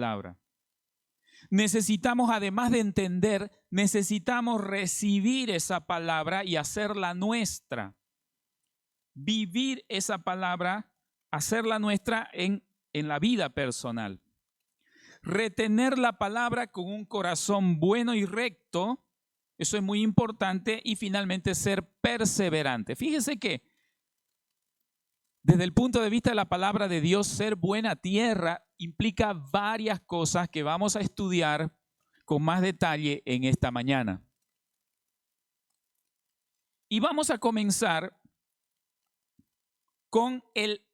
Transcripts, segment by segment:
palabra. Necesitamos, además de entender, necesitamos recibir esa palabra y hacerla nuestra. Vivir esa palabra, hacerla nuestra en la vida personal. Retener la palabra con un corazón bueno y recto, eso es muy importante. Y finalmente ser perseverante. Fíjese que desde el punto de vista de la palabra de Dios, ser buena tierra implica varias cosas que vamos a estudiar con más detalle en esta mañana. Y vamos a comenzar con el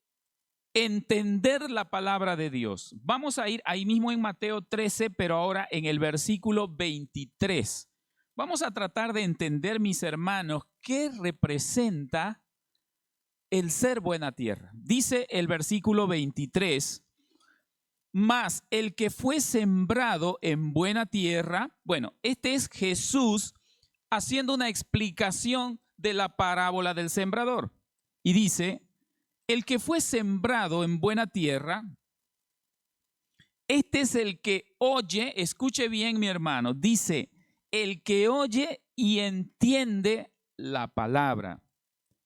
entender la palabra de Dios. Vamos a ir ahí mismo en Mateo 13, pero ahora en el versículo 23. Vamos a tratar de entender, mis hermanos, qué representa el ser buena tierra. Dice el versículo 23, mas el que fue sembrado en buena tierra, bueno, este es Jesús haciendo una explicación de la parábola del sembrador. Y dice, el que fue sembrado en buena tierra, este es el que oye, escuche bien mi hermano, dice, el que oye y entiende la palabra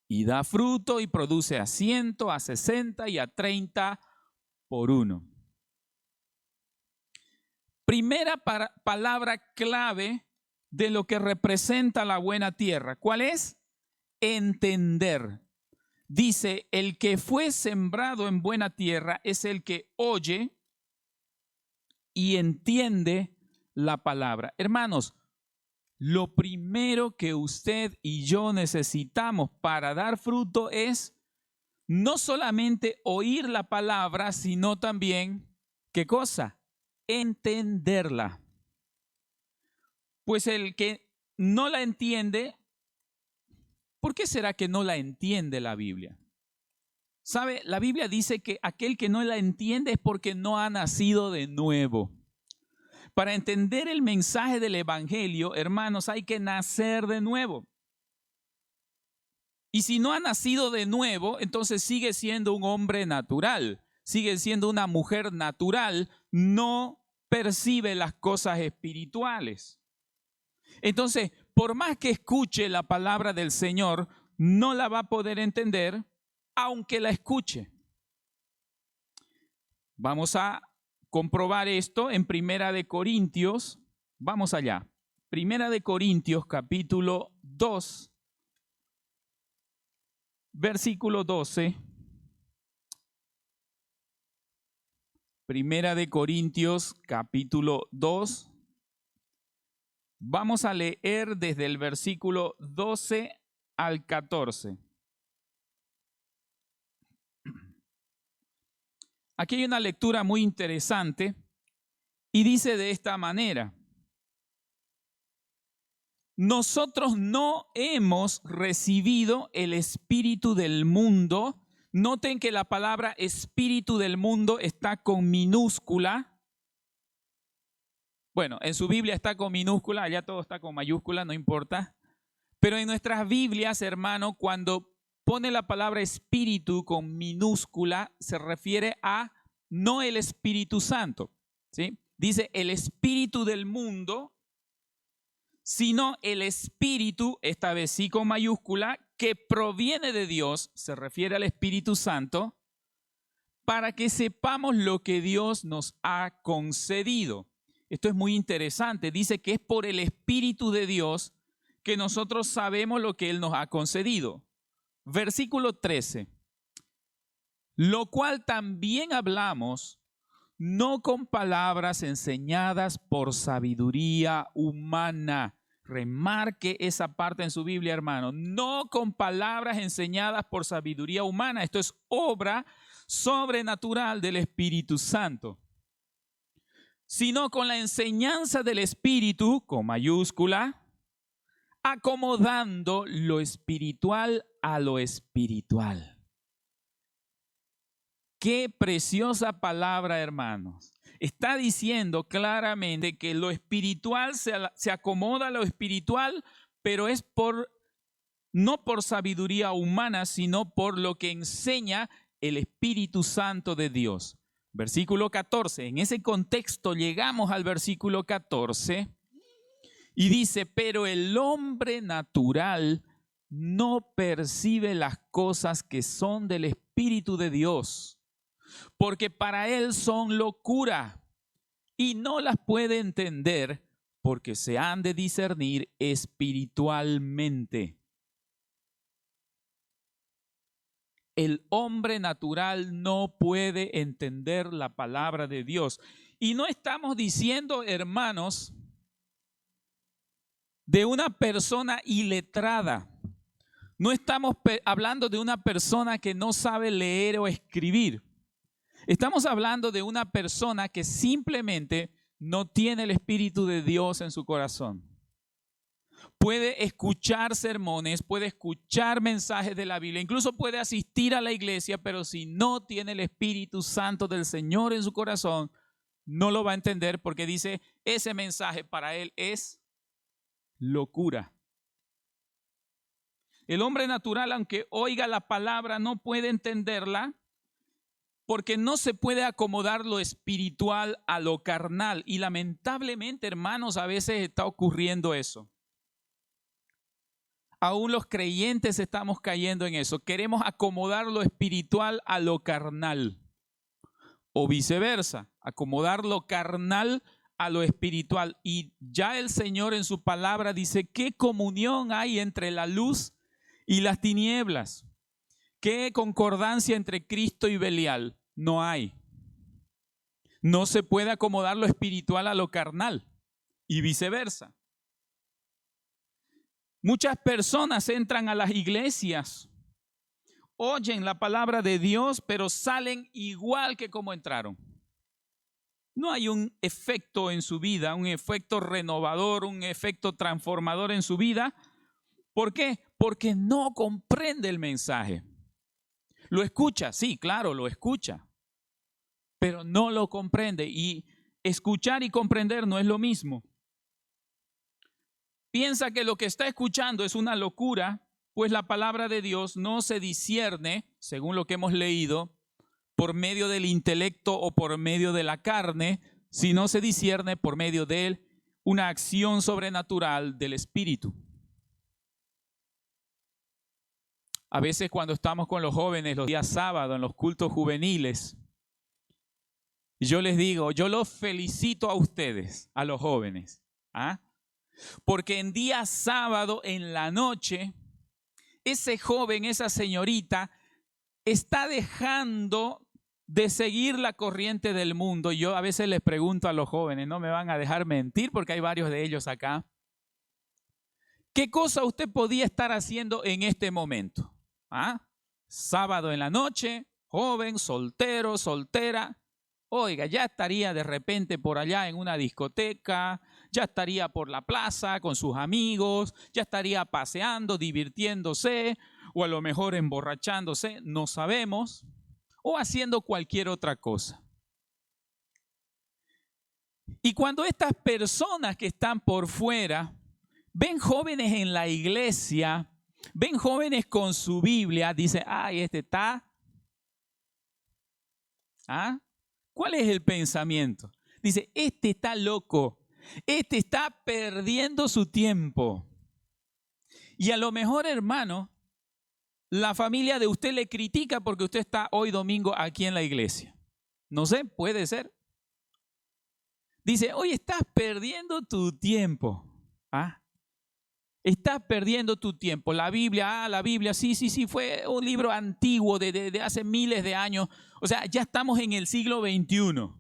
y da fruto y produce a 100, a 60 y a 30 por uno. Primera palabra clave de lo que representa la buena tierra. ¿Cuál es? Entender. Dice, el que fue sembrado en buena tierra es el que oye y entiende la palabra. Hermanos, lo primero que usted y yo necesitamos para dar fruto es no solamente oír la palabra, sino también, ¿qué cosa? Entenderla. Pues el que no la entiende, ¿por qué será que no la entiende la Biblia? ¿Sabe? La Biblia dice que aquel que no la entiende es porque no ha nacido de nuevo. Para entender el mensaje del Evangelio, hermanos, hay que nacer de nuevo. Y si no ha nacido de nuevo, entonces sigue siendo un hombre natural, sigue siendo una mujer natural, no percibe las cosas espirituales. Entonces, por más que escuche la palabra del Señor, no la va a poder entender, aunque la escuche. Vamos a comprobar esto en Primera de Corintios. Vamos allá. Primera de Corintios, capítulo 2, versículo 12. Primera de Corintios, capítulo 2. Vamos a leer desde el versículo 12 al 14. Aquí hay una lectura muy interesante y dice de esta manera: nosotros no hemos recibido el espíritu del mundo. Noten que la palabra espíritu del mundo está con minúscula. Bueno, en su Biblia está con minúscula, allá todo está con mayúscula, no importa. Pero en nuestras Biblias, hermano, cuando pone la palabra espíritu con minúscula, se refiere a no el Espíritu Santo, ¿sí? Dice el espíritu del mundo, sino el espíritu, esta vez sí con mayúscula, que proviene de Dios, se refiere al Espíritu Santo, para que sepamos lo que Dios nos ha concedido. Esto es muy interesante, dice que es por el Espíritu de Dios que nosotros sabemos lo que Él nos ha concedido. Versículo 13. Lo cual también hablamos, no con palabras enseñadas por sabiduría humana. Remarque esa parte en su Biblia, hermano. No con palabras enseñadas por sabiduría humana. Esto es obra sobrenatural del Espíritu Santo. Sino con la enseñanza del Espíritu, con mayúscula, acomodando lo espiritual a lo espiritual. Qué preciosa palabra, hermanos. Está diciendo claramente que lo espiritual se acomoda a lo espiritual, pero es no por sabiduría humana, sino por lo que enseña el Espíritu Santo de Dios. Versículo 14. En ese contexto llegamos al versículo 14 y dice, pero el hombre natural no percibe las cosas que son del Espíritu de Dios, porque para él son locura y no las puede entender porque se han de discernir espiritualmente. El hombre natural no puede entender la palabra de Dios. Y no estamos diciendo, hermanos, de una persona iletrada. No estamos hablando de una persona que no sabe leer o escribir. Estamos hablando de una persona que simplemente no tiene el Espíritu de Dios en su corazón. Puede escuchar sermones, puede escuchar mensajes de la Biblia, incluso puede asistir a la iglesia, pero si no tiene el Espíritu Santo del Señor en su corazón, no lo va a entender porque dice, ese mensaje para él es locura. El hombre natural, aunque oiga la palabra, no puede entenderla porque no se puede acomodar lo espiritual a lo carnal. Y lamentablemente, hermanos, a veces está ocurriendo eso. Aún los creyentes estamos cayendo en eso. Queremos acomodar lo espiritual a lo carnal. O viceversa, acomodar lo carnal a lo espiritual. Y ya el Señor en su palabra dice, ¿qué comunión hay entre la luz y las tinieblas? ¿Qué concordancia entre Cristo y Belial? No hay. No se puede acomodar lo espiritual a lo carnal y viceversa. Muchas personas entran a las iglesias, oyen la palabra de Dios, pero salen igual que como entraron. No hay un efecto en su vida, un efecto renovador, un efecto transformador en su vida. ¿Por qué? Porque no comprende el mensaje. Lo escucha, sí, claro, lo escucha, pero no lo comprende. Y escuchar y comprender no es lo mismo. Piensa que lo que está escuchando es una locura, pues la palabra de Dios no se discierne, según lo que hemos leído, por medio del intelecto o por medio de la carne, sino se discierne por medio de una acción sobrenatural del Espíritu. A veces cuando estamos con los jóvenes los días sábados en los cultos juveniles, yo les digo, yo los felicito a ustedes, a los jóvenes, porque en día sábado en la noche, ese joven, esa señorita, está dejando de seguir la corriente del mundo. Yo a veces les pregunto a los jóvenes, no me van a dejar mentir porque hay varios de ellos acá. ¿Qué cosa usted podía estar haciendo en este momento? Sábado en la noche, joven, soltero, soltera. Oiga, ya estaría de repente por allá en una discoteca, ya estaría por la plaza con sus amigos, ya estaría paseando, divirtiéndose, o a lo mejor emborrachándose, no sabemos, o haciendo cualquier otra cosa. Y cuando estas personas que están por fuera ven jóvenes en la iglesia, ven jóvenes con su Biblia, dicen, ay, este está. ¿Cuál es el pensamiento? Dice, este está loco, este está perdiendo su tiempo. Y a lo mejor, hermano, la familia de usted le critica porque usted está hoy domingo aquí en la iglesia. No sé, puede ser. Dice, hoy estás perdiendo tu tiempo. Estás perdiendo tu tiempo. La Biblia, sí, fue un libro antiguo de hace miles de años. O sea, ya estamos en el siglo XXI.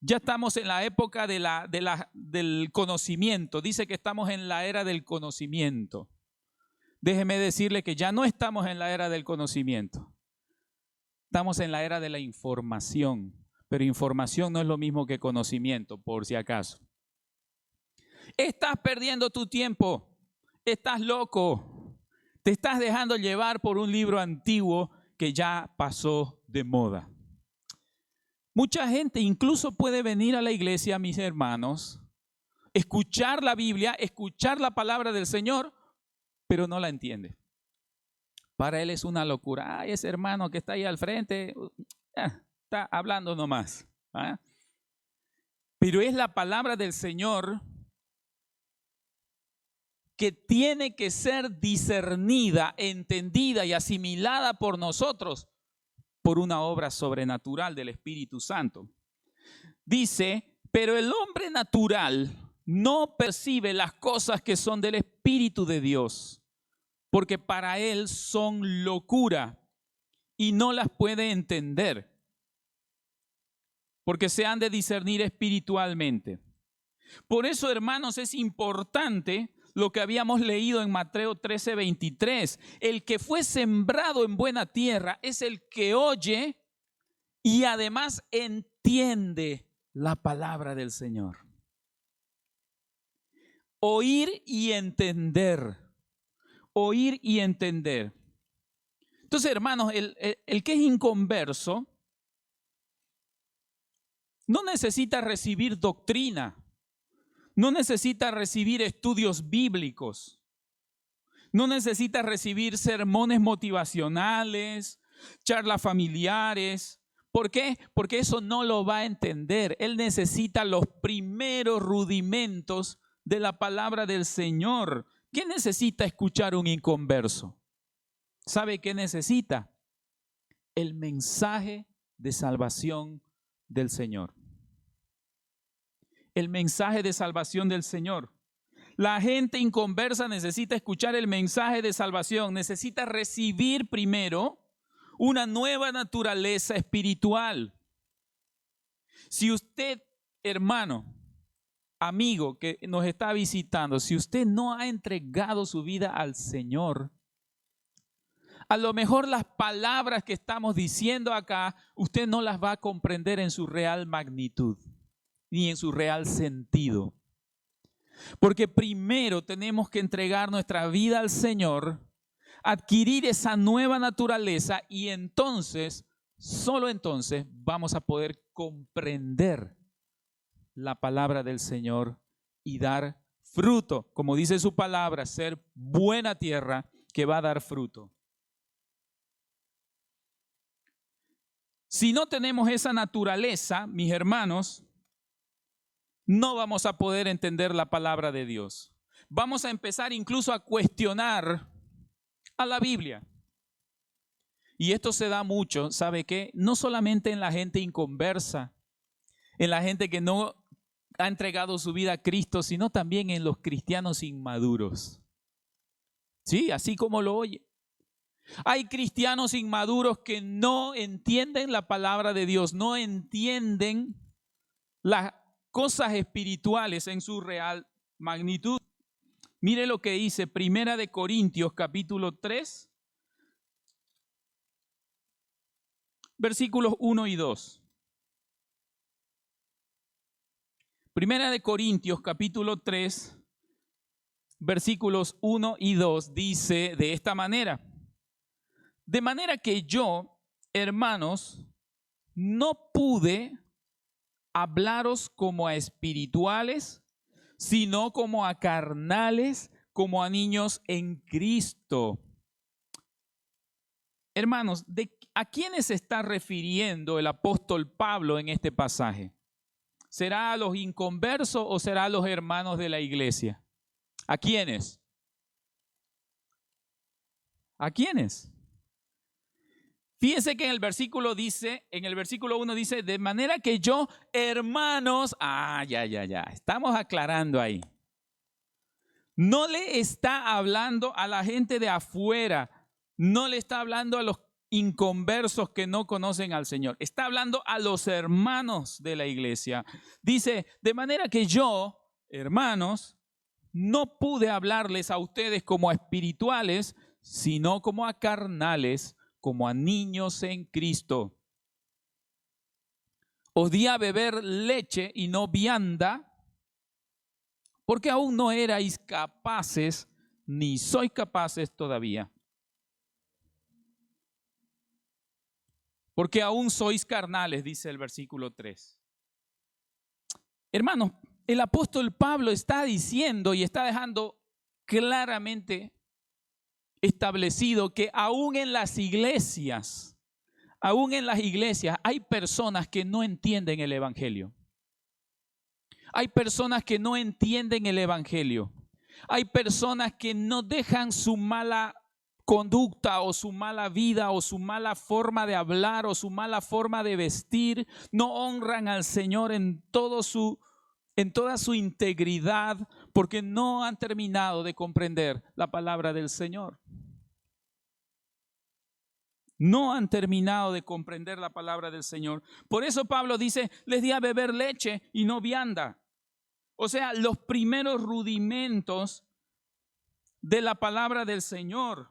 Ya estamos en la época del conocimiento. Dice que estamos en la era del conocimiento. Déjeme decirle que ya no estamos en la era del conocimiento. Estamos en la era de la información. Pero información no es lo mismo que conocimiento, por si acaso. Estás perdiendo tu tiempo, estás loco, te estás dejando llevar por un libro antiguo que ya pasó de moda. Mucha gente incluso puede venir a la iglesia, mis hermanos, escuchar la Biblia, escuchar la palabra del Señor, pero no la entiende. Para él es una locura. Ay, ese hermano que está ahí al frente, está hablando nomás. ¿Ah? Pero es la palabra del Señor que tiene que ser discernida, entendida y asimilada por nosotros por una obra sobrenatural del Espíritu Santo. Dice, pero el hombre natural no percibe las cosas que son del Espíritu de Dios, porque para él son locura y no las puede entender, porque se han de discernir espiritualmente. Por eso, hermanos, es importante lo que habíamos leído en Mateo 13:23. El que fue sembrado en buena tierra es el que oye y además entiende la palabra del Señor. Oír y entender. Oír y entender. Entonces, hermanos, el que es inconverso no necesita recibir doctrina, no necesita recibir estudios bíblicos, no necesita recibir sermones motivacionales, charlas familiares. ¿Por qué? Porque eso no lo va a entender. Él necesita los primeros rudimentos de la palabra del Señor. ¿Qué necesita escuchar un inconverso? ¿Sabe qué necesita? El mensaje de salvación del Señor. El mensaje de salvación del Señor. La gente inconversa necesita escuchar el mensaje de salvación, necesita recibir primero una nueva naturaleza espiritual. Si usted, hermano, amigo que nos está visitando, si usted no ha entregado su vida al Señor, a lo mejor las palabras que estamos diciendo acá, usted no las va a comprender en su real magnitud, ni en su real sentido. Porque primero tenemos que entregar nuestra vida al Señor, adquirir esa nueva naturaleza y entonces, solo entonces, vamos a poder comprender la palabra del Señor y dar fruto. Como dice su palabra, ser buena tierra que va a dar fruto. Si no tenemos esa naturaleza, mis hermanos, no vamos a poder entender la palabra de Dios. Vamos a empezar incluso a cuestionar a la Biblia. Y esto se da mucho, ¿sabe qué? No solamente en la gente inconversa, en la gente que no ha entregado su vida a Cristo, sino también en los cristianos inmaduros. Sí, así como lo oye. Hay cristianos inmaduros que no entienden la palabra de Dios, no entienden las cosas espirituales en su real magnitud. Mire lo que dice Primera de Corintios capítulo 3, versículos 1 y 2. Primera de Corintios capítulo 3, versículos 1 y 2 dice de esta manera: de manera que yo, hermanos, no pude hablaros como a espirituales, sino como a carnales, como a niños en Cristo. Hermanos, ¿a quiénes se está refiriendo el apóstol Pablo en este pasaje? ¿Será a los inconversos o será a los hermanos de la iglesia? ¿A quiénes? ¿A quiénes? Fíjense que en el versículo 1 dice, de manera que yo, hermanos, ya, estamos aclarando ahí. No le está hablando a la gente de afuera, no le está hablando a los inconversos que no conocen al Señor, está hablando a los hermanos de la iglesia. Dice, de manera que yo, hermanos, no pude hablarles a ustedes como a espirituales, sino como a carnales, como a niños en Cristo. Os di a beber leche y no vianda, porque aún no erais capaces, ni sois capaces todavía. Porque aún sois carnales, dice el versículo 3. Hermanos, el apóstol Pablo está diciendo y está dejando claramente establecido que aún en las iglesias aún en las iglesias hay personas que no entienden el evangelio. Hay personas que no entienden el evangelio. Hay personas que no dejan su mala conducta o su mala vida o su mala forma de hablar o su mala forma de vestir. No honran al Señor en toda su integridad porque no han terminado de comprender la palabra del Señor. No han terminado de comprender la palabra del Señor. Por eso Pablo dice, les di a beber leche y no vianda. O sea, los primeros rudimentos de la palabra del Señor.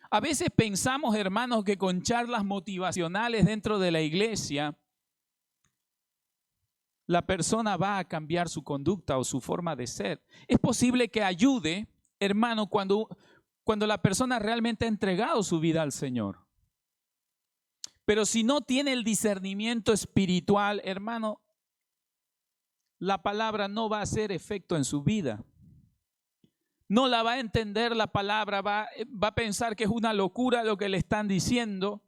A veces pensamos, hermanos, que con charlas motivacionales dentro de la iglesia, la persona va a cambiar su conducta o su forma de ser. Es posible que ayude, hermano, cuando la persona realmente ha entregado su vida al Señor. Pero si no tiene el discernimiento espiritual, hermano, la palabra no va a hacer efecto en su vida. No la va a entender la palabra, va a pensar que es una locura lo que le están diciendo.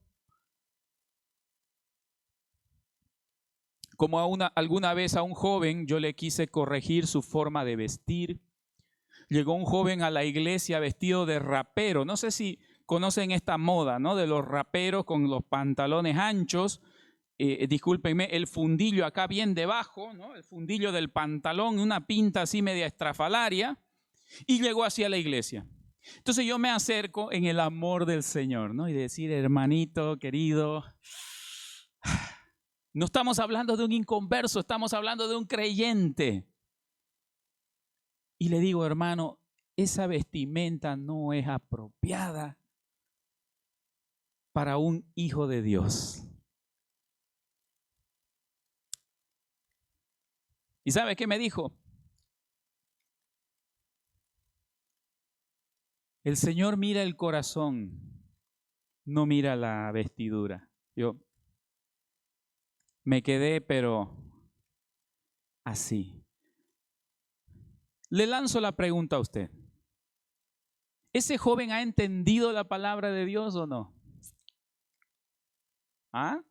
Como alguna vez a un joven yo le quise corregir su forma de vestir. Llegó un joven a la iglesia vestido de rapero. No sé si conocen esta moda, ¿no? De los raperos con los pantalones anchos. Discúlpenme, el fundillo acá bien debajo, ¿no? El fundillo del pantalón, una pinta así media estrafalaria. Y llegó hacia la iglesia. Entonces yo me acerco en el amor del Señor, ¿no? Y decir, hermanito, querido, no estamos hablando de un inconverso, estamos hablando de un creyente. Y le digo, hermano, esa vestimenta no es apropiada para un hijo de Dios. ¿Y sabe qué me dijo? El Señor mira el corazón, no mira la vestidura. Yo me quedé, pero así. Le lanzo la pregunta a usted. ¿Ese joven ha entendido la palabra de Dios o no? ¿Ah?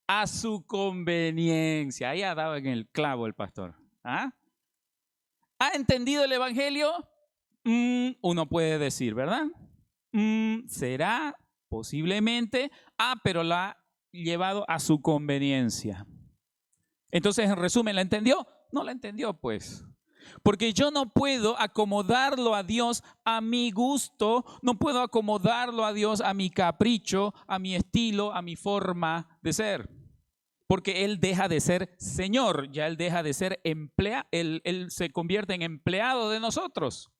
A su conveniencia. Ahí ha dado en el clavo el pastor. ¿Ah? ¿Ha entendido el evangelio? Uno puede decir, ¿verdad? Será, posiblemente. Pero la ha llevado a su conveniencia. Entonces, en resumen, ¿la entendió? No la entendió, pues. Porque yo no puedo acomodarlo a Dios a mi gusto, no puedo acomodarlo a Dios a mi capricho, a mi estilo, a mi forma de ser. Porque Él deja de ser Señor, ya Él deja de ser empleado, Él se convierte en empleado de nosotros.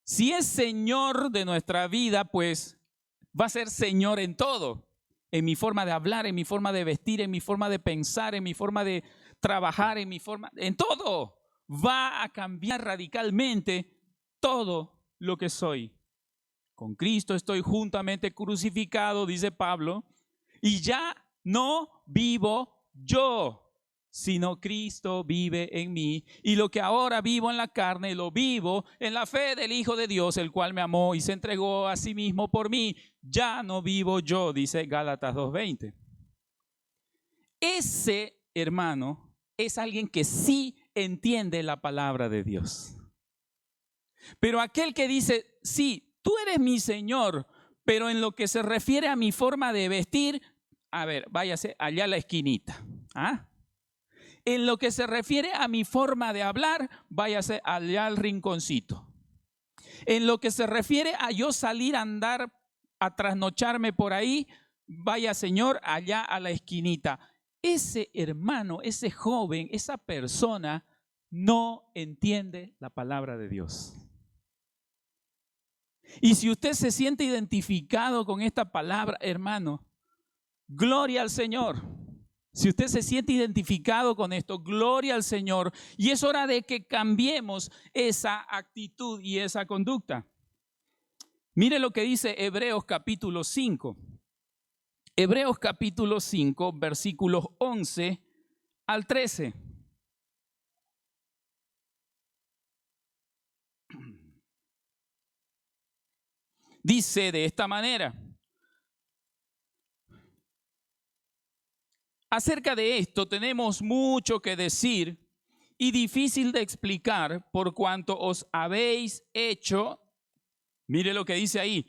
Si es Señor de nuestra vida, pues va a ser Señor en todo. En mi forma de hablar, en mi forma de vestir, en mi forma de pensar, en mi forma de trabajar, en todo. Va a cambiar radicalmente todo lo que soy. Con Cristo estoy juntamente crucificado, dice Pablo, y ya no vivo yo, sino Cristo vive en mí. Y lo que ahora vivo en la carne, lo vivo en la fe del Hijo de Dios, el cual me amó y se entregó a sí mismo por mí. Ya no vivo yo, dice Gálatas 2:20. Ese hermano es alguien que sí entiende la palabra de Dios. Pero aquel que dice, sí, tú eres mi Señor, pero en lo que se refiere a mi forma de vestir, a ver, váyase allá a la esquinita. ¿Ah? En lo que se refiere a mi forma de hablar, váyase allá al rinconcito. En lo que se refiere a yo salir a andar, a trasnocharme por ahí, vaya Señor, allá a la esquinita. Ese hermano, ese joven, esa persona no entiende la palabra de Dios. Y si usted se siente identificado con esta palabra, hermano, gloria al Señor. Si usted se siente identificado con esto, gloria al Señor. Y es hora de que cambiemos esa actitud y esa conducta. Mire lo que dice Hebreos capítulo 5. Hebreos capítulo 5, versículos 11 al 13. Dice de esta manera. Acerca de esto tenemos mucho que decir y difícil de explicar por cuanto os habéis hecho, mire lo que dice ahí,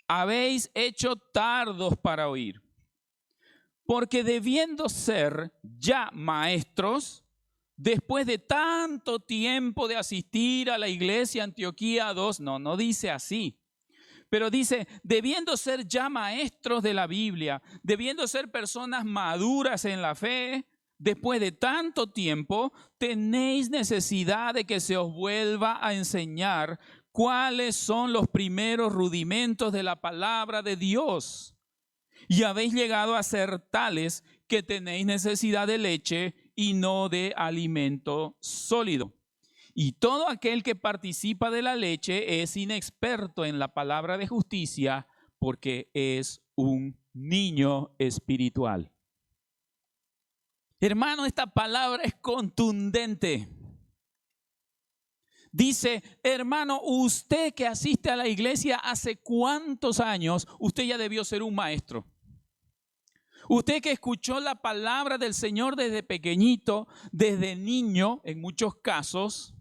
habéis hecho tardos para oír. Porque debiendo ser ya maestros, después de tanto tiempo de asistir a la iglesia Antioquía 2, no dice así, pero dice, debiendo ser ya maestros de la Biblia, debiendo ser personas maduras en la fe, después de tanto tiempo, tenéis necesidad de que se os vuelva a enseñar cuáles son los primeros rudimentos de la palabra de Dios. Y habéis llegado a ser tales que tenéis necesidad de leche y no de alimento sólido. Y todo aquel que participa de la leche es inexperto en la palabra de justicia porque es un niño espiritual. Hermano, esta palabra es contundente. Dice, hermano, usted que asiste a la iglesia hace cuántos años, usted ya debió ser un maestro. Usted que escuchó la palabra del Señor desde pequeñito, desde niño, en muchos casos,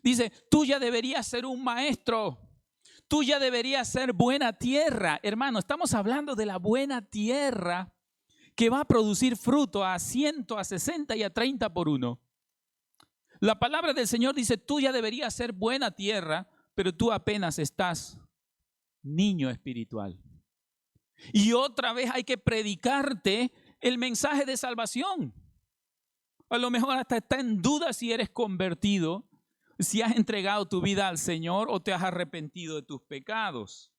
dice, tú ya deberías ser un maestro. Tú ya deberías ser buena tierra. Hermano, estamos hablando de la buena tierra que va a producir fruto a 100, a 60 y a 30 por uno. La palabra del Señor dice, tú ya deberías ser buena tierra, pero tú apenas estás niño espiritual. Y otra vez hay que predicarte el mensaje de salvación. A lo mejor hasta está en duda si eres convertido, si has entregado tu vida al Señor o te has arrepentido de tus pecados.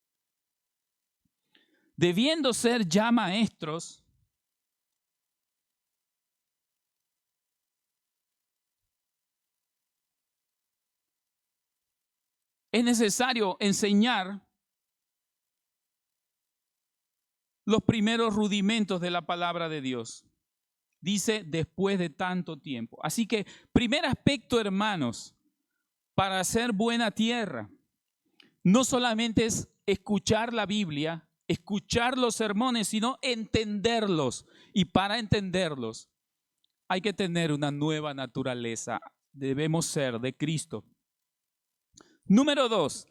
Debiendo ser ya maestros, es necesario enseñar los primeros rudimentos de la palabra de Dios. Dice, después de tanto tiempo. Así que, primer aspecto, hermanos, para hacer buena tierra, no solamente es escuchar la Biblia, escuchar los sermones, sino entenderlos. Y para entenderlos, hay que tener una nueva naturaleza. Debemos ser de Cristo. Número 2,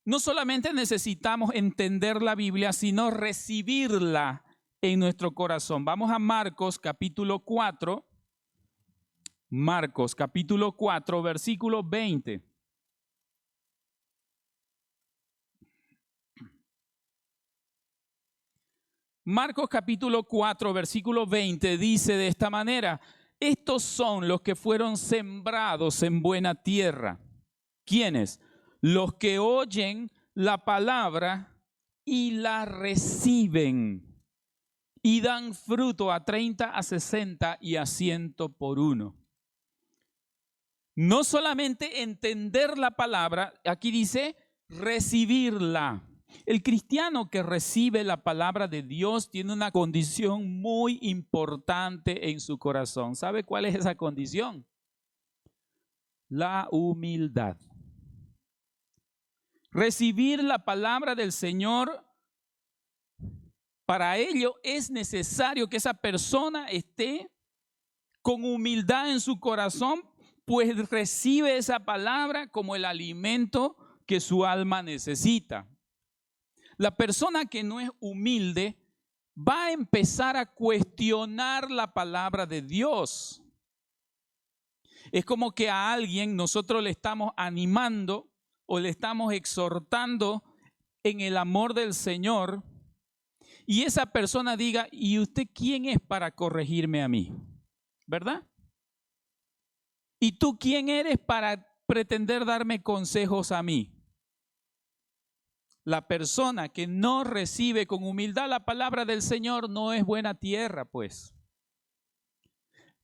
no solamente necesitamos entender la Biblia, sino recibirla en nuestro corazón. Vamos a Marcos capítulo 4. Marcos capítulo 4, versículo 20. Marcos capítulo 4, versículo 20 dice de esta manera, estos son los que fueron sembrados en buena tierra. ¿Quiénes? Los que oyen la palabra y la reciben y dan fruto a 30, a 60 y a 100 por uno. No solamente entender la palabra, aquí dice recibirla. El cristiano que recibe la palabra de Dios tiene una condición muy importante en su corazón. ¿Sabe cuál es esa condición? La humildad. Recibir la palabra del Señor, para ello es necesario que esa persona esté con humildad en su corazón, pues recibe esa palabra como el alimento que su alma necesita. La persona que no es humilde va a empezar a cuestionar la palabra de Dios. Es como que a alguien nosotros le estamos animando o le estamos exhortando en el amor del Señor y esa persona diga, ¿y usted quién es para corregirme a mí? ¿Verdad? ¿Y tú quién eres para pretender darme consejos a mí? La persona que no recibe con humildad la palabra del Señor no es buena tierra, pues.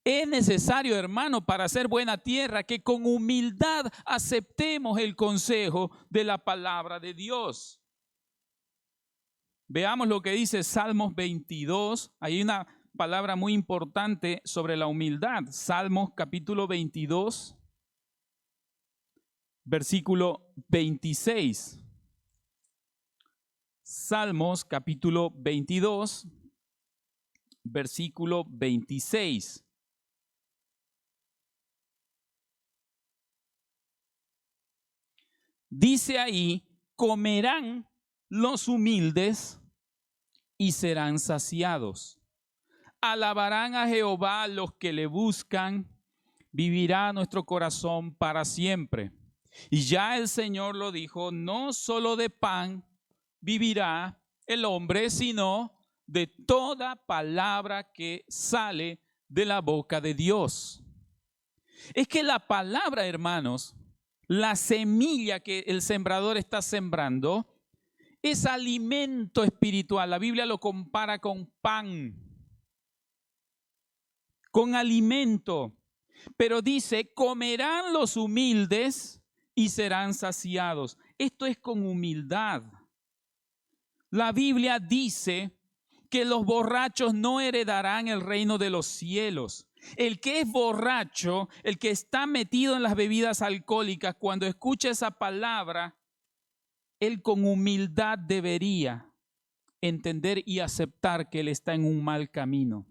Es necesario, hermano, para hacer buena tierra, que con humildad aceptemos el consejo de la palabra de Dios. Veamos lo que dice Salmos 22. Hay una palabra muy importante sobre la humildad. Salmos capítulo 22, versículo 26. Salmos capítulo 22, versículo 26. Dice ahí, comerán los humildes y serán saciados. Alabarán a Jehová los que le buscan, vivirá nuestro corazón para siempre. Y ya el Señor lo dijo, no solo de pan vivirá el hombre, sino de toda palabra que sale de la boca de Dios. Es que la palabra, hermanos, la semilla que el sembrador está sembrando, es alimento espiritual. La Biblia lo compara con pan, con alimento. Pero dice, comerán los humildes y serán saciados. Esto es con humildad. La Biblia dice que los borrachos no heredarán el reino de los cielos. El que es borracho, el que está metido en las bebidas alcohólicas, cuando escucha esa palabra, él con humildad debería entender y aceptar que él está en un mal camino.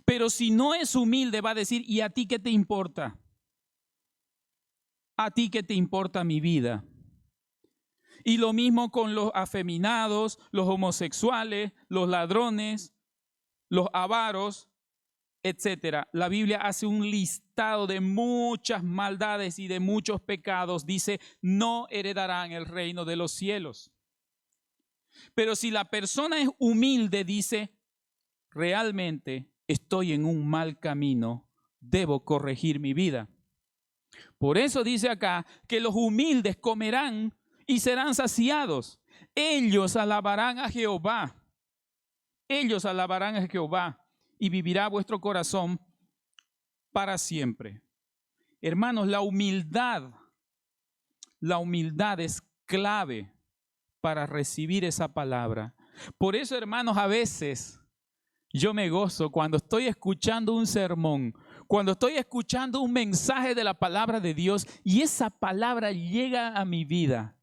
Pero si no es humilde, va a decir, ¿y a ti qué te importa? ¿A ti qué te importa mi vida? Y lo mismo con los afeminados, los homosexuales, los ladrones, los avaros, etcétera. La Biblia hace un listado de muchas maldades y de muchos pecados. Dice, no heredarán el reino de los cielos. Pero si la persona es humilde, dice, realmente estoy en un mal camino, debo corregir mi vida. Por eso dice acá que los humildes comerán y serán saciados. Ellos alabarán a Jehová. Ellos alabarán a Jehová y vivirá vuestro corazón para siempre. Hermanos, la humildad es clave para recibir esa palabra. Por eso, hermanos, a veces yo me gozo cuando estoy escuchando un sermón, cuando estoy escuchando un mensaje de la palabra de Dios y esa palabra llega a mi vida,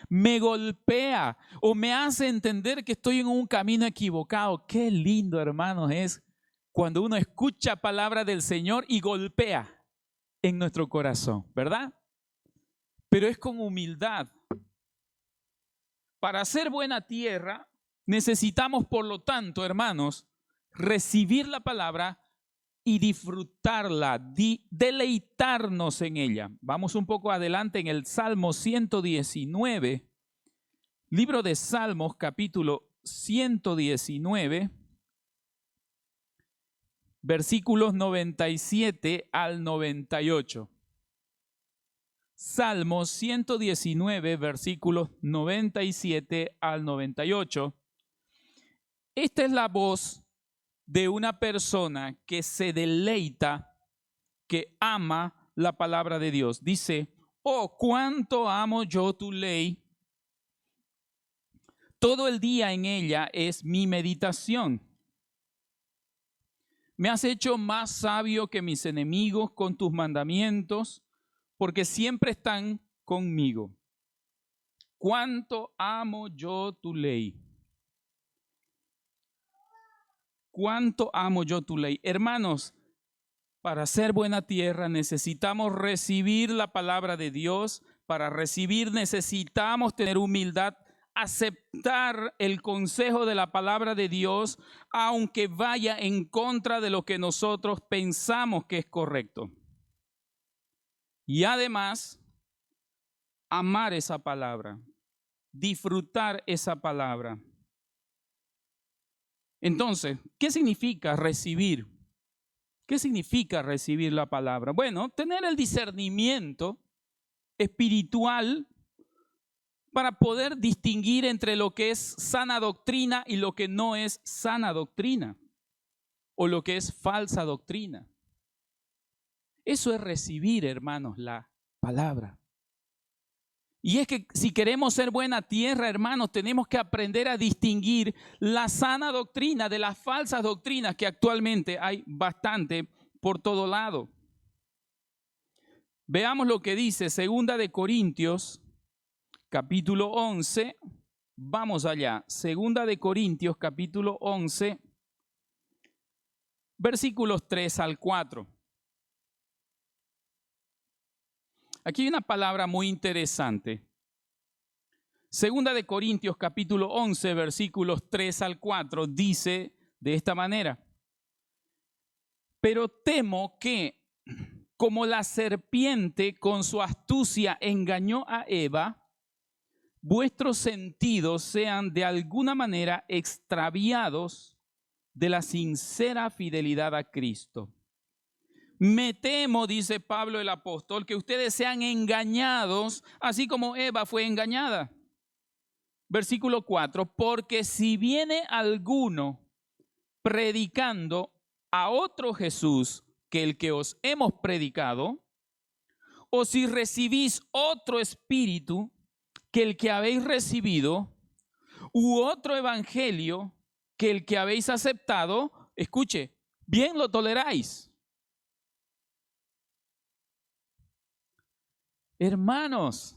me golpea o me hace entender que estoy en un camino equivocado. Qué lindo, hermanos, es cuando uno escucha palabra del Señor y golpea en nuestro corazón, ¿verdad? Pero es con humildad. Para hacer buena tierra necesitamos, por lo tanto, hermanos, recibir la palabra y disfrutarla, deleitarnos en ella. Vamos un poco adelante en el Salmo 119, libro de Salmos, capítulo 119, versículos 97 al 98. Salmos 119, versículos 97 al 98. Esta es la voz de una persona que se deleita, que ama la palabra de Dios. Dice, oh, cuánto amo yo tu ley. Todo el día en ella es mi meditación. Me has hecho más sabio que mis enemigos con tus mandamientos, porque siempre están conmigo. Cuánto amo yo tu ley. Cuánto amo yo tu ley. Hermanos, para ser buena tierra necesitamos recibir la palabra de Dios. Para recibir necesitamos tener humildad, aceptar el consejo de la palabra de Dios, aunque vaya en contra de lo que nosotros pensamos que es correcto. Y además, amar esa palabra, disfrutar esa palabra. Entonces, ¿qué significa recibir? ¿Qué significa recibir la palabra? Bueno, tener el discernimiento espiritual para poder distinguir entre lo que es sana doctrina y lo que no es sana doctrina, o lo que es falsa doctrina. Eso es recibir, hermanos, la palabra. Y es que si queremos ser buena tierra, hermanos, tenemos que aprender a distinguir la sana doctrina de las falsas doctrinas que actualmente hay bastante por todo lado. Veamos lo que dice 2 de Corintios, capítulo 11, Vamos allá. Segunda de Corintios, capítulo 11, versículos 3 al 4. Aquí hay una palabra muy interesante. Segunda de Corintios, capítulo 11, versículos 3 al 4, dice de esta manera: pero temo que, como la serpiente con su astucia engañó a Eva, vuestros sentidos sean de alguna manera extraviados de la sincera fidelidad a Cristo. Me temo, dice Pablo el apóstol, que ustedes sean engañados, así como Eva fue engañada. Versículo 4, porque si viene alguno predicando a otro Jesús que el que os hemos predicado, o si recibís otro espíritu que el que habéis recibido, u otro evangelio que el que habéis aceptado, escuche, bien lo toleráis. Hermanos,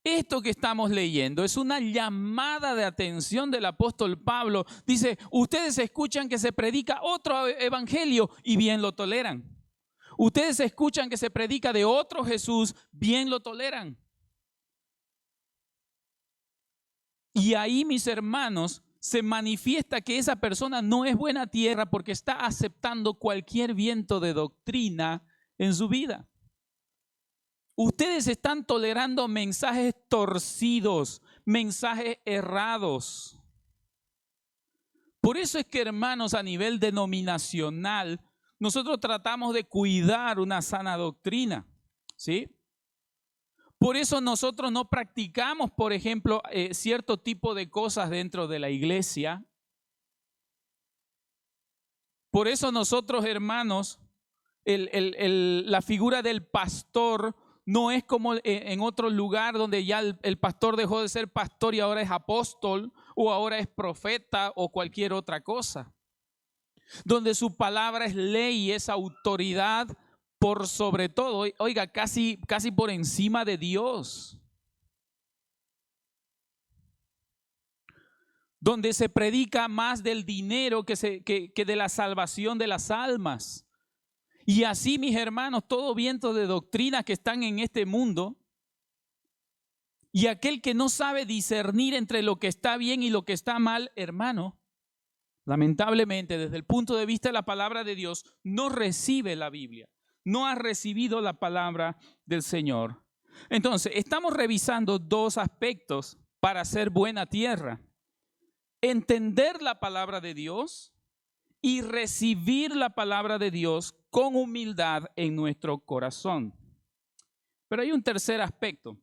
esto que estamos leyendo es una llamada de atención del apóstol Pablo. Dice, ustedes escuchan que se predica otro evangelio y bien lo toleran. Ustedes escuchan que se predica de otro Jesús, bien lo toleran. Y ahí, mis hermanos, se manifiesta que esa persona no es buena tierra porque está aceptando cualquier viento de doctrina en su vida. Ustedes están tolerando mensajes torcidos, mensajes errados. Por eso es que, hermanos, a nivel denominacional, nosotros tratamos de cuidar una sana doctrina, ¿sí? Por eso nosotros no practicamos, por ejemplo, cierto tipo de cosas dentro de la iglesia. Por eso nosotros, hermanos, la figura del pastor no es como en otro lugar donde ya el pastor dejó de ser pastor y ahora es apóstol o ahora es profeta o cualquier otra cosa. Donde su palabra es ley y es autoridad por sobre todo, oiga, casi por encima de Dios. Donde se predica más del dinero que de la salvación de las almas. Y así, mis hermanos, todo viento de doctrinas que están en este mundo, y aquel que no sabe discernir entre lo que está bien y lo que está mal, hermano, lamentablemente, desde el punto de vista de la palabra de Dios, no recibe la Biblia, no ha recibido la palabra del Señor. Entonces, estamos revisando dos aspectos para ser buena tierra: entender la palabra de Dios y recibir la palabra de Dios con humildad en nuestro corazón. Pero hay un tercer aspecto.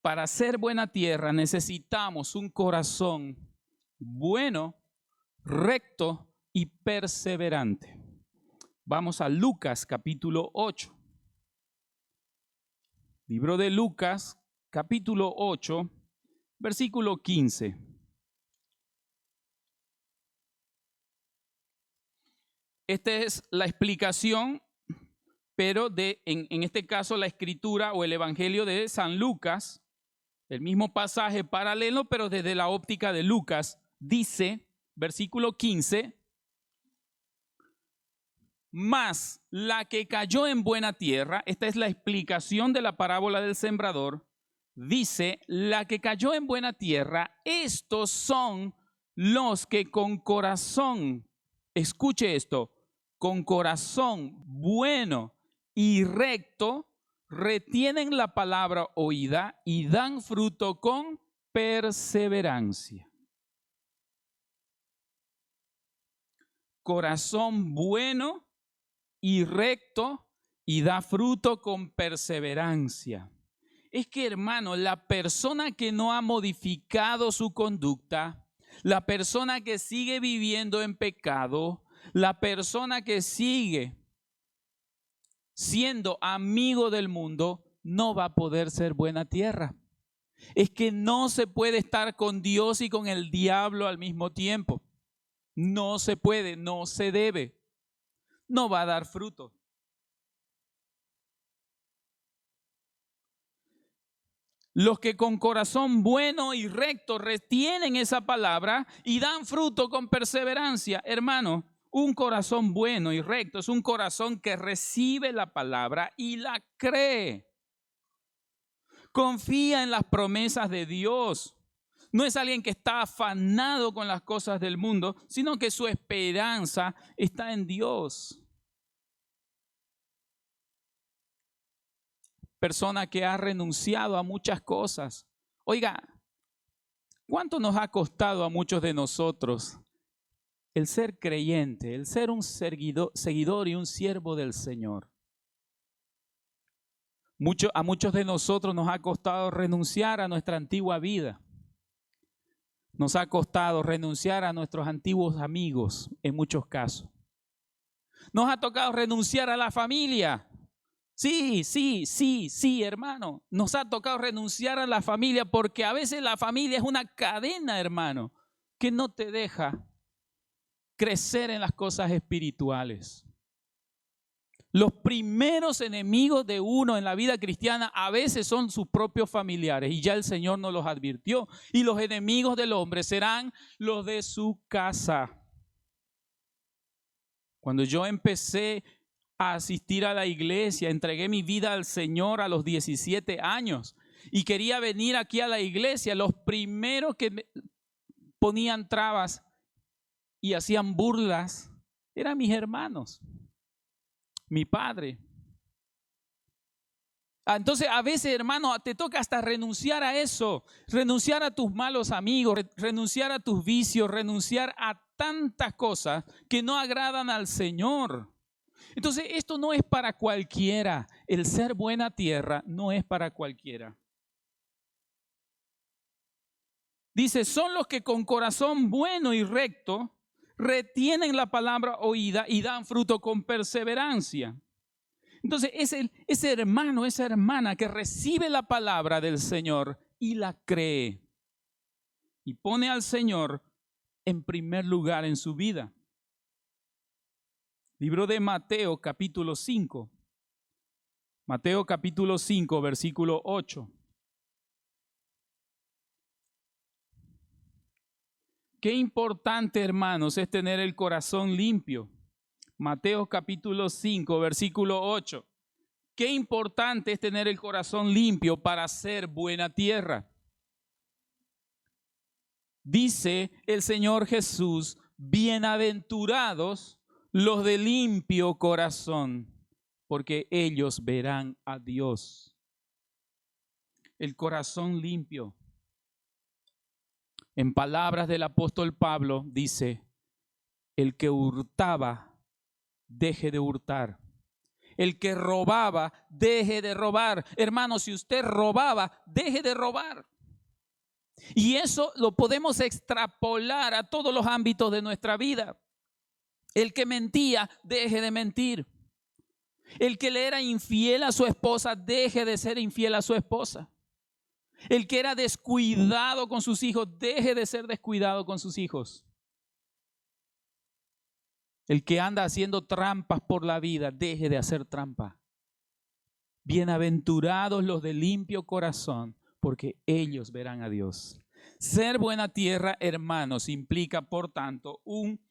Para ser buena tierra necesitamos un corazón bueno, recto y perseverante. Vamos a Lucas capítulo 8. Libro de Lucas capítulo 8, versículo 15. Esta es la explicación, pero en este caso la escritura o el evangelio de San Lucas, el mismo pasaje paralelo, pero desde la óptica de Lucas, dice, versículo 15, mas la que cayó en buena tierra, esta es la explicación de la parábola del sembrador, dice, la que cayó en buena tierra, estos son los que con corazón, escuche esto, con corazón bueno y recto, retienen la palabra oída y dan fruto con perseverancia. Corazón bueno y recto y da fruto con perseverancia. Es que, hermano, la persona que no ha modificado su conducta, la persona que sigue viviendo en pecado, la persona que sigue siendo amigo del mundo, no va a poder ser buena tierra. Es que no se puede estar con Dios y con el diablo al mismo tiempo. No se puede, no se debe. No va a dar fruto. Los que con corazón bueno y recto retienen esa palabra y dan fruto con perseverancia. Hermano, un corazón bueno y recto es un corazón que recibe la palabra y la cree. Confía en las promesas de Dios. No es alguien que está afanado con las cosas del mundo, sino que su esperanza está en Dios. Persona que ha renunciado a muchas cosas. Oiga, ¿cuánto nos ha costado a muchos de nosotros el ser creyente, el ser un seguidor y un siervo del Señor? A muchos de nosotros nos ha costado renunciar a nuestra antigua vida. Nos ha costado renunciar a nuestros antiguos amigos en muchos casos. Nos ha tocado renunciar a la familia. Sí, hermano. Nos ha tocado renunciar a la familia porque a veces la familia es una cadena, hermano, que no te deja crecer en las cosas espirituales. Los primeros enemigos de uno en la vida cristiana a veces son sus propios familiares y ya el Señor nos los advirtió. Y los enemigos del hombre serán los de su casa. Cuando yo empecé a asistir a la iglesia, entregué mi vida al Señor a los 17 años y quería venir aquí a la iglesia, los primeros que me ponían trabas y hacían burlas eran mis hermanos. Mi padre. Entonces a veces, hermano, te toca hasta renunciar a eso, renunciar a tus malos amigos, renunciar a tus vicios, renunciar a tantas cosas que no agradan al Señor. Entonces esto no es para cualquiera, el ser buena tierra no es para cualquiera. Dice, son los que con corazón bueno y recto retienen la palabra oída y dan fruto con perseverancia. Entonces, ese hermano, esa hermana que recibe la palabra del Señor y la cree y pone al Señor en primer lugar en su vida. Libro de Mateo, capítulo 5. Mateo, capítulo 5, versículo 8. Qué importante, hermanos, es tener el corazón limpio. Mateo capítulo 5, versículo 8. Qué importante es tener el corazón limpio para ser buena tierra. Dice el Señor Jesús, bienaventurados los de limpio corazón, porque ellos verán a Dios. El corazón limpio. En palabras del apóstol Pablo dice, el que hurtaba, deje de hurtar. El que robaba, deje de robar. Hermano, si usted robaba, deje de robar. Y eso lo podemos extrapolar a todos los ámbitos de nuestra vida. El que mentía, deje de mentir. El que le era infiel a su esposa, deje de ser infiel a su esposa. El que era descuidado con sus hijos, deje de ser descuidado con sus hijos. El que anda haciendo trampas por la vida, deje de hacer trampa. Bienaventurados los de limpio corazón, porque ellos verán a Dios. Ser buena tierra, hermanos, implica, por tanto, un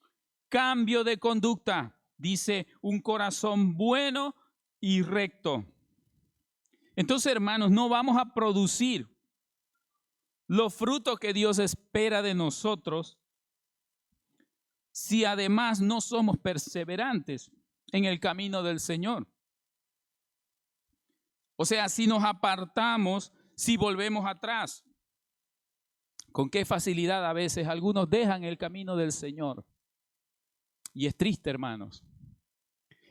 cambio de conducta. Dice, un corazón bueno y recto. Entonces, hermanos, no vamos a producir los frutos que Dios espera de nosotros si además no somos perseverantes en el camino del Señor. O sea, si nos apartamos, si volvemos atrás. Con qué facilidad a veces algunos dejan el camino del Señor. Y es triste, hermanos.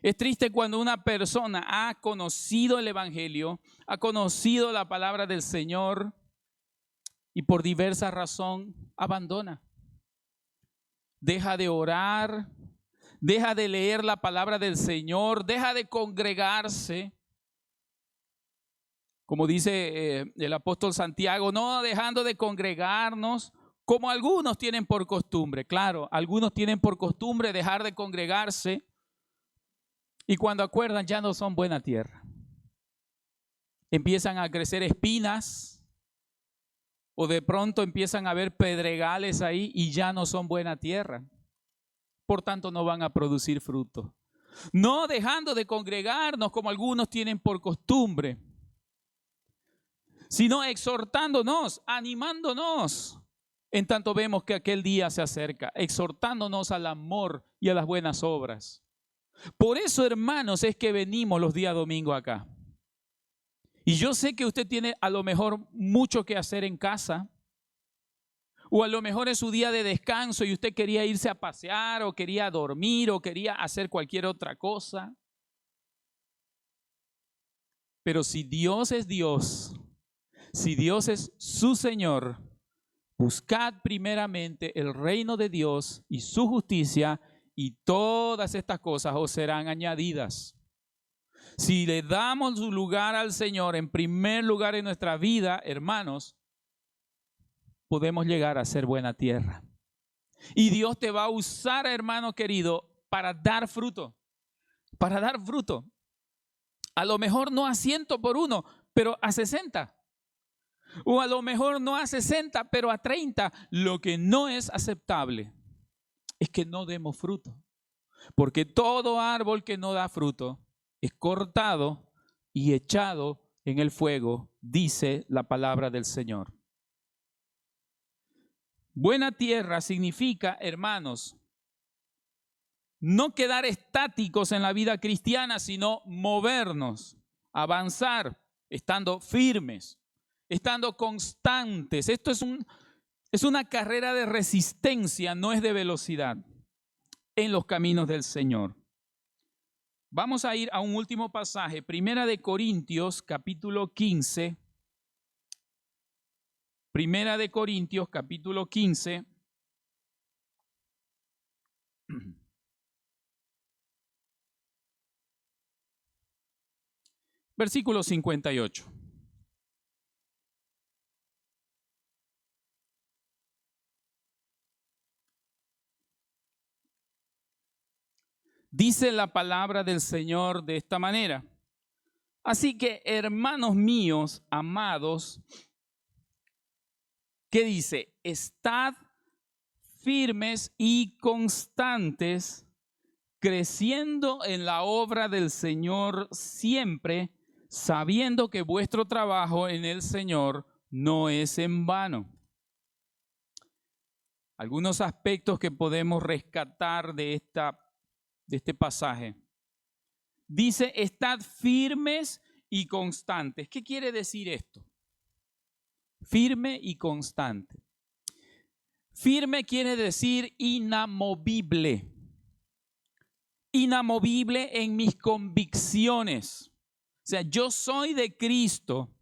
Es triste cuando una persona ha conocido el Evangelio, ha conocido la palabra del Señor y por diversa razón abandona. Deja de orar, deja de leer la palabra del Señor, deja de congregarse. Como dice el apóstol Santiago, no dejando de congregarnos como algunos tienen por costumbre. Claro, algunos tienen por costumbre dejar de congregarse y cuando acuerdan ya no son buena tierra. Empiezan a crecer espinas, o de pronto empiezan a haber pedregales ahí y ya no son buena tierra. Por tanto, no van a producir fruto. No dejando de congregarnos como algunos tienen por costumbre, sino exhortándonos, animándonos, en tanto vemos que aquel día se acerca, exhortándonos al amor y a las buenas obras. Por eso, hermanos, es que venimos los días domingo acá. Y yo sé que usted tiene a lo mejor mucho que hacer en casa, o a lo mejor es su día de descanso y usted quería irse a pasear, o quería dormir, o quería hacer cualquier otra cosa. Pero si Dios es Dios, si Dios es su Señor, buscad primeramente el reino de Dios y su justicia, y todas estas cosas os serán añadidas. Si le damos su lugar al Señor en primer lugar en nuestra vida, hermanos, podemos llegar a ser buena tierra. Y Dios te va a usar, hermano querido, para dar fruto. Para dar fruto. A lo mejor no a 100 por uno, pero a 60. O a lo mejor no a 60, pero a 30. Lo que no es aceptable es que no demos fruto. Porque todo árbol que no da fruto es cortado y echado en el fuego, dice la palabra del Señor. Buena tierra significa, hermanos, no quedar estáticos en la vida cristiana, sino movernos, avanzar, estando firmes, estando constantes. Esto es una carrera de resistencia, no es de velocidad, en los caminos del Señor. Vamos a ir a un último pasaje, Primera de Corintios, capítulo 15. Primera de Corintios, capítulo 15. Versículo 58. Dice la palabra del Señor de esta manera. Así que, hermanos míos, amados, ¿qué dice? Estad firmes y constantes, creciendo en la obra del Señor siempre, sabiendo que vuestro trabajo en el Señor no es en vano. Algunos aspectos que podemos rescatar de este pasaje. Dice, estad firmes y constantes. ¿Qué quiere decir esto? Firme y constante. Firme quiere decir inamovible. Inamovible en mis convicciones. O sea, yo soy de Cristo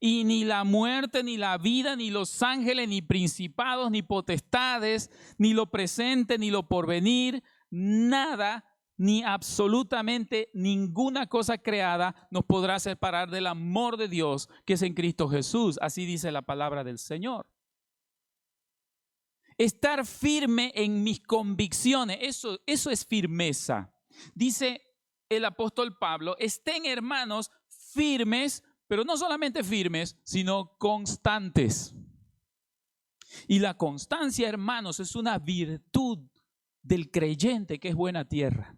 y ni la muerte, ni la vida, ni los ángeles, ni principados, ni potestades, ni lo presente, ni lo porvenir, nada, ni absolutamente ninguna cosa creada nos podrá separar del amor de Dios que es en Cristo Jesús. Así dice la palabra del Señor. Estar firme en mis convicciones, eso es firmeza. Dice el apóstol Pablo, estén, hermanos, firmes, pero no solamente firmes, sino constantes. Y la constancia, hermanos, es una virtud del creyente que es buena tierra.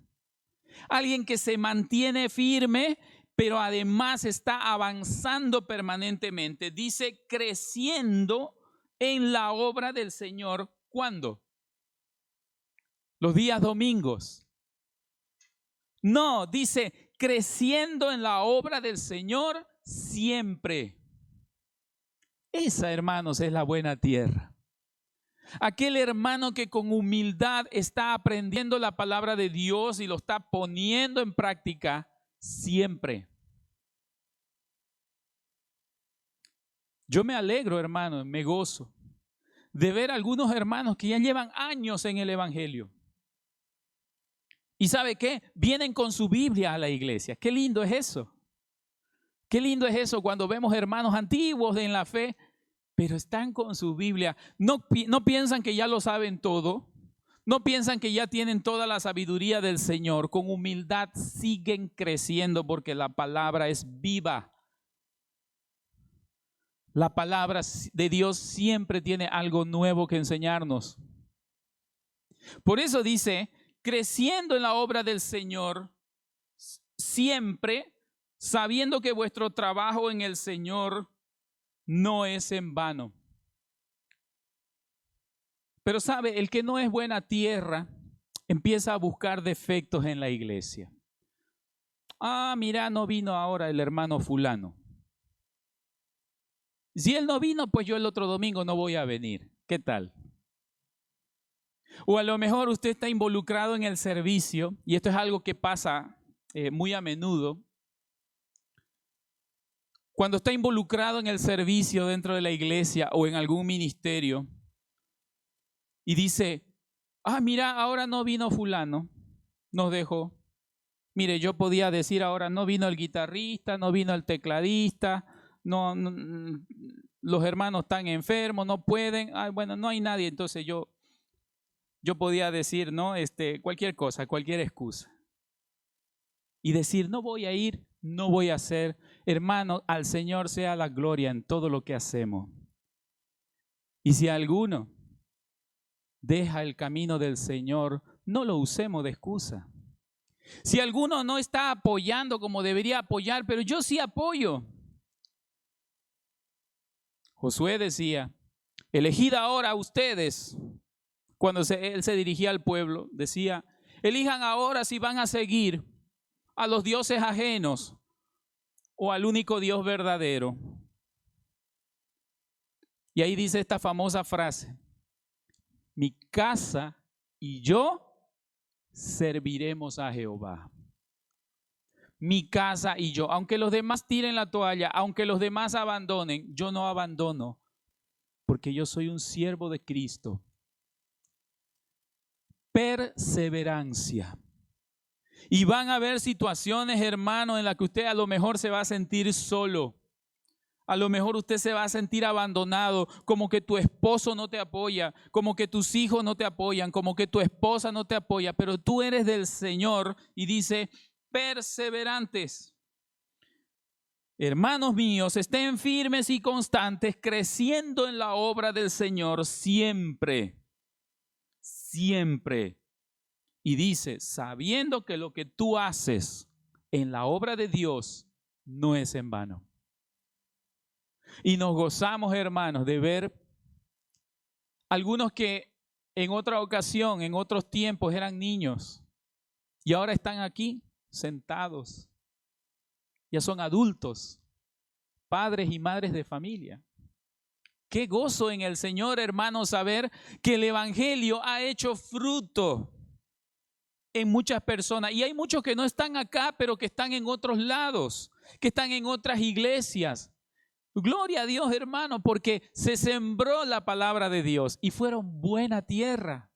Alguien que se mantiene firme, pero además está avanzando permanentemente. Dice, creciendo en la obra del Señor. ¿Cuándo? Los días domingos. No, dice, creciendo en la obra del Señor siempre. Esa, hermanos, es la buena tierra. Aquel hermano que con humildad está aprendiendo la palabra de Dios y lo está poniendo en práctica siempre. Yo me alegro, hermano, me gozo de ver algunos hermanos que ya llevan años en el Evangelio. ¿Y sabe qué? Vienen con su Biblia a la iglesia. Qué lindo es eso. Qué lindo es eso cuando vemos hermanos antiguos en la fe, pero están con su Biblia. No piensan que ya lo saben todo. No piensan que ya tienen toda la sabiduría del Señor. Con humildad siguen creciendo porque la palabra es viva. La palabra de Dios siempre tiene algo nuevo que enseñarnos. Por eso dice, creciendo en la obra del Señor, siempre sabiendo que vuestro trabajo en el Señor no es en vano. Pero sabe, el que no es buena tierra empieza a buscar defectos en la iglesia. Ah, mira, no vino ahora el hermano fulano. Si él no vino, pues yo el otro domingo no voy a venir. ¿Qué tal? O a lo mejor usted está involucrado en el servicio, y esto es algo que pasa muy a menudo. Cuando está involucrado en el servicio dentro de la iglesia o en algún ministerio, y dice, ah, mira, ahora no vino fulano, nos dejó. Mire, yo podía decir ahora no vino el guitarrista, no vino el tecladista, no, los hermanos están enfermos, no pueden, bueno, no hay nadie, entonces yo podía decir, ¿no? Cualquier cosa, cualquier excusa. Y decir, no voy a ir, no voy a hacer. Hermano, al Señor sea la gloria en todo lo que hacemos. Y si alguno deja el camino del Señor, no lo usemos de excusa. Si alguno no está apoyando como debería apoyar, pero yo sí apoyo. Josué decía, elegid ahora a ustedes. Cuando él se dirigía al pueblo, decía, elijan ahora si van a seguir a los dioses ajenos o al único Dios verdadero. Y ahí dice esta famosa frase, mi casa y yo serviremos a Jehová. Mi casa y yo, aunque los demás tiren la toalla, aunque los demás abandonen, yo no abandono, porque yo soy un siervo de Cristo. Perseverancia. Y van a haber situaciones, hermano, en las que usted a lo mejor se va a sentir solo. A lo mejor usted se va a sentir abandonado, como que tu esposo no te apoya, como que tus hijos no te apoyan, como que tu esposa no te apoya, pero tú eres del Señor y dice, perseverantes. Hermanos míos, estén firmes y constantes, creciendo en la obra del Señor siempre, siempre. Y dice, sabiendo que lo que tú haces en la obra de Dios no es en vano. Y nos gozamos, hermanos, de ver algunos que en otra ocasión, en otros tiempos eran niños y ahora están aquí sentados. Ya son adultos, padres y madres de familia. Qué gozo en el Señor, hermanos, saber que el Evangelio ha hecho fruto en muchas personas. Y hay muchos que no están acá, pero que están en otros lados, que están en otras iglesias. Gloria a Dios, hermano, porque se sembró la palabra de Dios y fueron buena tierra.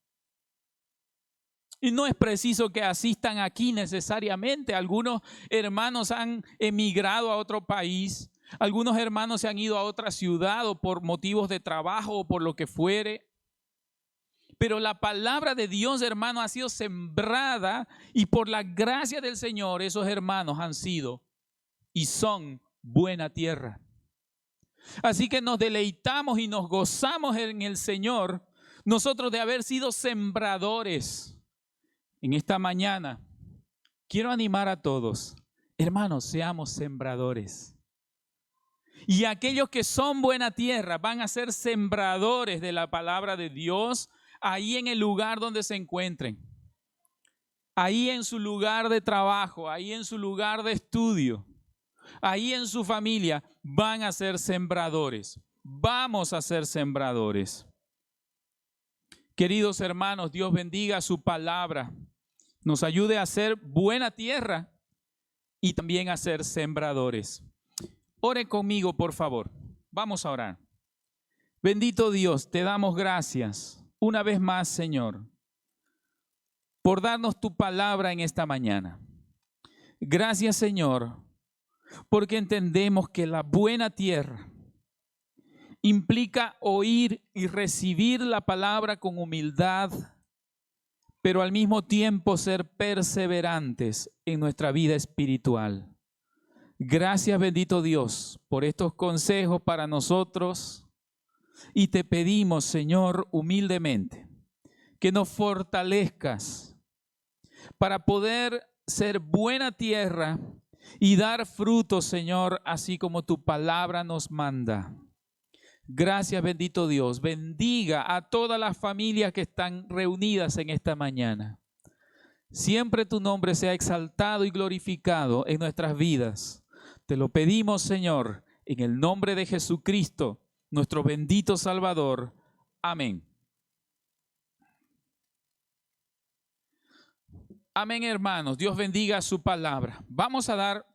Y no es preciso que asistan aquí necesariamente. Algunos hermanos han emigrado a otro país. Algunos hermanos se han ido a otra ciudad o por motivos de trabajo o por lo que fuere. Pero la palabra de Dios, hermano, ha sido sembrada y por la gracia del Señor esos hermanos han sido y son buena tierra. Así que nos deleitamos y nos gozamos en el Señor, nosotros de haber sido sembradores. En esta mañana quiero animar a todos, hermanos, seamos sembradores. Y aquellos que son buena tierra van a ser sembradores de la palabra de Dios ahí en el lugar donde se encuentren. Ahí en su lugar de trabajo, ahí en su lugar de estudio, ahí en su familia van a ser sembradores. Vamos a ser sembradores. Queridos hermanos, Dios bendiga su palabra. Nos ayude a ser buena tierra y también a ser sembradores. Ore conmigo, por favor. Vamos a orar. Bendito Dios, te damos gracias una vez más, Señor, por darnos tu palabra en esta mañana. Gracias, Señor, porque entendemos que la buena tierra implica oír y recibir la palabra con humildad, pero al mismo tiempo ser perseverantes en nuestra vida espiritual. Gracias, bendito Dios, por estos consejos para nosotros. Y te pedimos, Señor, humildemente, que nos fortalezcas para poder ser buena tierra y dar frutos, Señor, así como tu palabra nos manda. Gracias, bendito Dios. Bendiga a todas las familias que están reunidas en esta mañana. Siempre tu nombre sea exaltado y glorificado en nuestras vidas. Te lo pedimos, Señor, en el nombre de Jesucristo, nuestro bendito Salvador. Amén. Amén, hermanos. Dios bendiga su palabra. Vamos a dar